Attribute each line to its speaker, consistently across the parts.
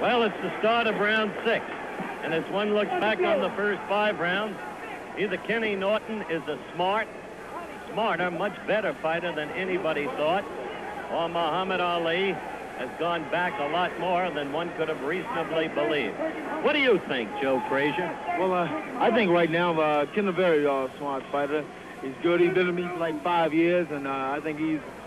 Speaker 1: Well, it's the start of round 6. And as one looks back on the first 5 rounds, either Kenny Norton is a smarter, much better fighter than anybody thought, or Muhammad Ali has gone back a lot more than one could have reasonably believed. What do you think, Joe Frazier?
Speaker 2: Well, I think right now Ken's a very smart fighter. He's good. He's been with me for like 5 years, and I think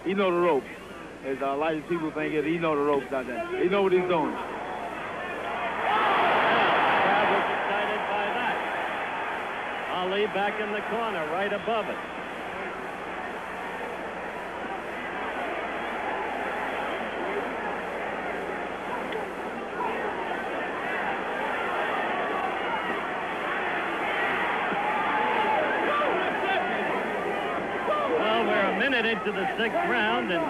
Speaker 2: he know the ropes. As a lot of people think he know the ropes out there. He know what he's doing.
Speaker 1: Ali back in the corner, right above it. Well, we're a minute into the 6th round, and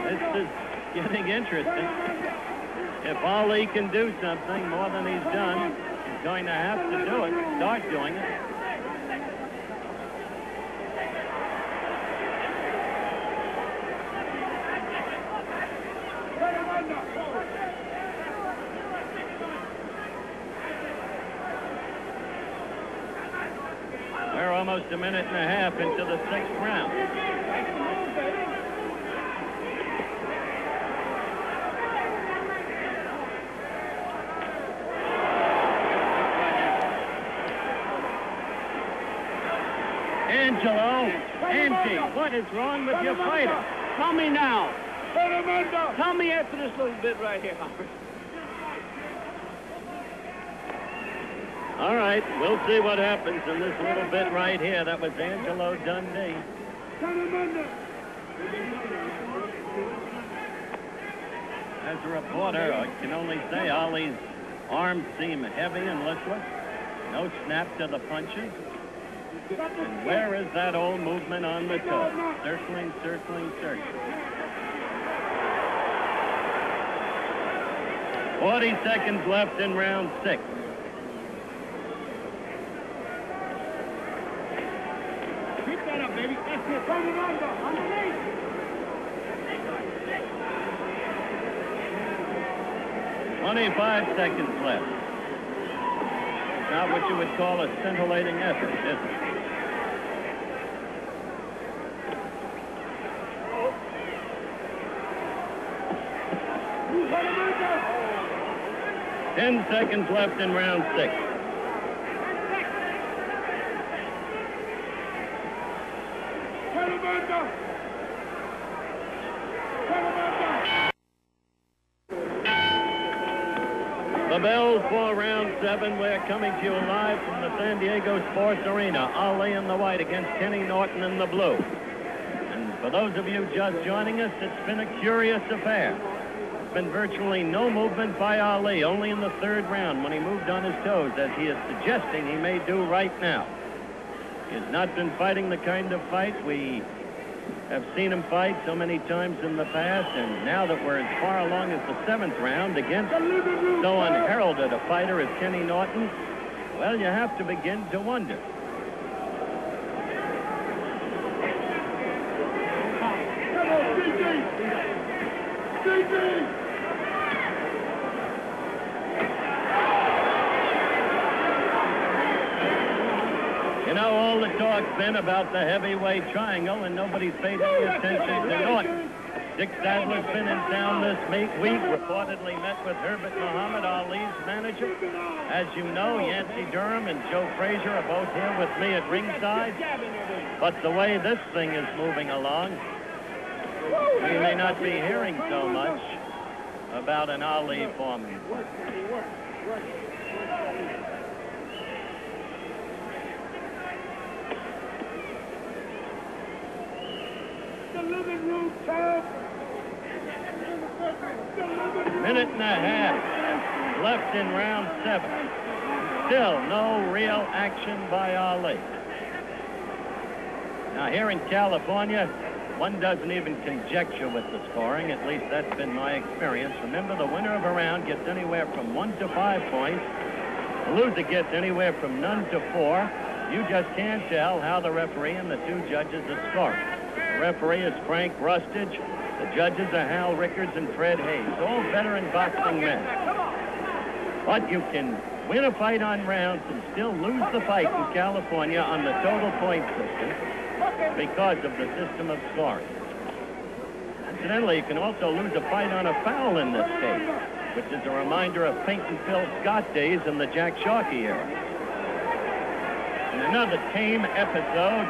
Speaker 1: this is getting interesting. If Ali can do something more than he's done, he's going to have to do it, start doing it. We're almost a minute and a half into the 6th round. Angelo, Angie, what is wrong with your fighter?
Speaker 3: Tell me now. Tell me after this little bit right here, Hopper.
Speaker 1: All right, we'll see what happens in this little bit right here. That was Angelo Dundee. As a reporter, I can only say Ali's arms seem heavy and listless. No snap to the punches. And where is that old movement on the toe? Circling, circling, circling. 40 seconds left in round 6.
Speaker 3: Keep that up, baby. That's it. Turn it under. Underneath.
Speaker 1: 25 seconds left. Not what you would call a scintillating effort, is it? Ten seconds left in round 6. The bell for round 7. We're coming to you live from the San Diego Sports Arena. Ali in the white against Kenny Norton in the blue. And for those of you just joining us, it's been a curious affair. There's been virtually no movement by Ali, only in the 3rd round when he moved on his toes, as he is suggesting he may do right now. He has not been fighting the kind of fight we have seen him fight so many times in the past, and now that we're as far along as the 7th round against so unheralded a fighter as Kenny Norton, well, you have to begin to wonder. You know, all the talk's been about the heavyweight triangle, and nobody's paid any attention to Norton. Dick Sadler's been in town this week, reportedly met with Herbert Muhammad, Ali's manager. As you know, Yancey Durham and Joe Frazier are both here with me at ringside. But the way this thing is moving along, we may not be hearing so much about an Ali Foreman. Minute and a half left in round 7. Still no real action by Ali. Now here in California, one doesn't even conjecture with the scoring. At least that's been my experience. Remember, the winner of a round gets anywhere from 1 to 5 points. The loser gets anywhere from none to 4. You just can't tell how the referee and the 2 judges are scoring. The referee is Frank Rustage. The judges are Hal Rickards and Fred Hayes, all veteran boxing men. But you can win a fight on rounds and still lose the fight in California on the total point system because of the system of scoring. Incidentally, you can also lose a fight on a foul in this case, which is a reminder of Pink and Phil Scott days in the Jack Sharkey era. In another tame episode,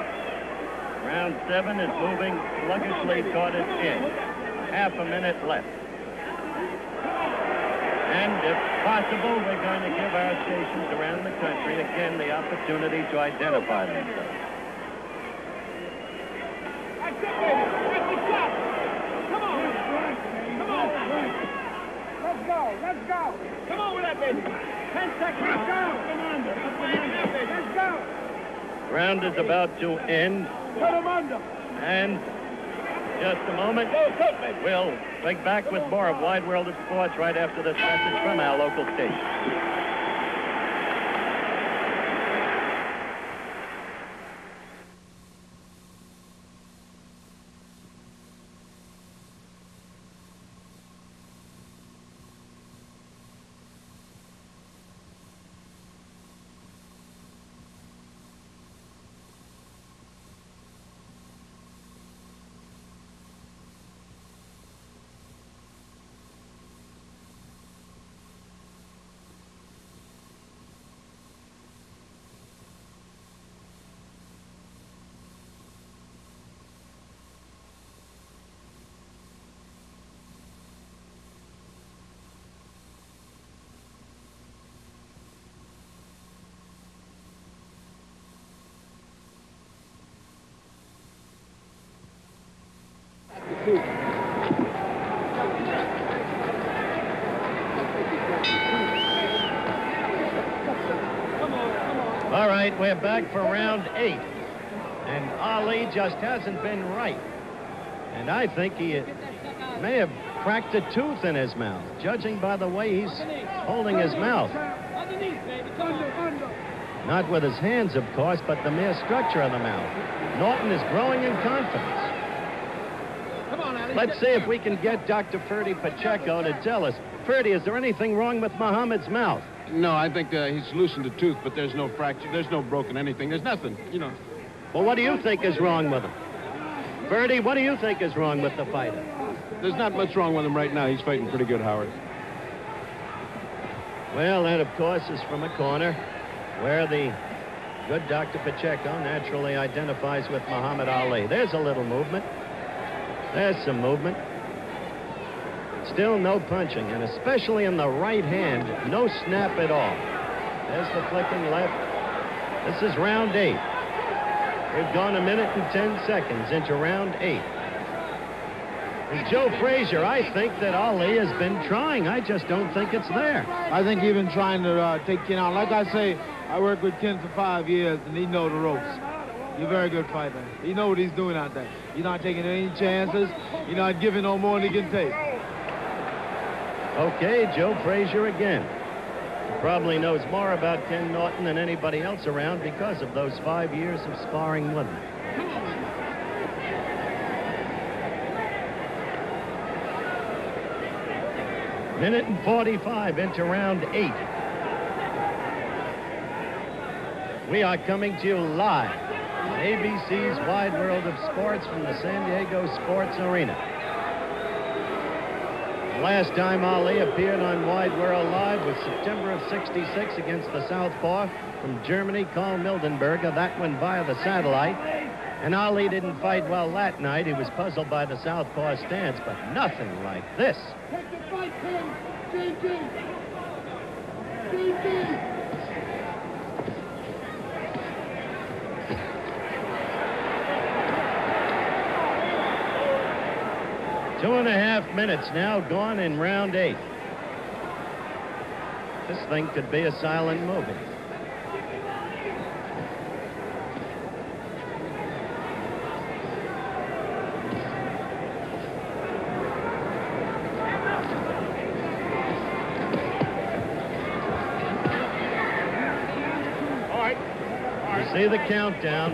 Speaker 1: round 7 is moving sluggishly toward its end. Half a minute left. And if possible, we're going to give our stations around the country again the opportunity to identify themselves.
Speaker 3: Let's go. Come on with that, baby. 10 seconds. Let's go. Let's go.
Speaker 1: Round is about to end.
Speaker 3: Put him under.
Speaker 1: And just a moment, we'll be back with more of Wide World of Sports right after this message from our local station. All right, we're back for round 8. And Ali just hasn't been right. And I think he may have cracked a tooth in his mouth, judging by the way he's holding his mouth. Not with his hands, of course, but the mere structure of the mouth. Norton is growing in confidence. Let's see if we can get Dr. Ferdy Pacheco to tell us. Ferdy, is there anything wrong with Muhammad's mouth?
Speaker 4: No, I think he's loosened a tooth, but there's no fracture. There's no broken anything. There's nothing, you know.
Speaker 1: Well, what do you think is wrong with him? Ferdy, what do you think is wrong with the fighter?
Speaker 4: There's not much wrong with him right now. He's fighting pretty good, Howard.
Speaker 1: Well, that, of course, is from a corner where the good Dr. Pacheco naturally identifies with Muhammad Ali. There's a little movement. There's some movement. Still no punching, and especially in the right hand, no snap at all. There's the flicking left. This is round 8. We've gone 1 minute and 10 seconds into round 8. And Joe Frazier, I think that Ali has been trying. I just don't think it's there.
Speaker 2: I think he's been trying to take Ken out. Like I say, I worked with Ken for 5 years, and he knows the ropes. He's a very good fighter. He knows what he's doing out there. He's not taking any chances. He's not giving no more than he can take.
Speaker 1: Okay, Joe Frazier again. He probably knows more about Ken Norton than anybody else around because of those 5 years of sparring with him. Minute and 45 into round 8. We are coming to you live on ABC's Wide World of Sports from the San Diego Sports Arena. The last time Ali appeared on Wide World Live was September of '66 against the Southpaw from Germany, Karl Mildenberger. That one via the satellite. And Ali didn't fight well that night. He was puzzled by the Southpaw stance, but nothing like this.
Speaker 3: Take the fight, Ken. GG. GG.
Speaker 1: 2.5 minutes now gone in round 8. This thing could be a silent movie. All right. You see the countdown.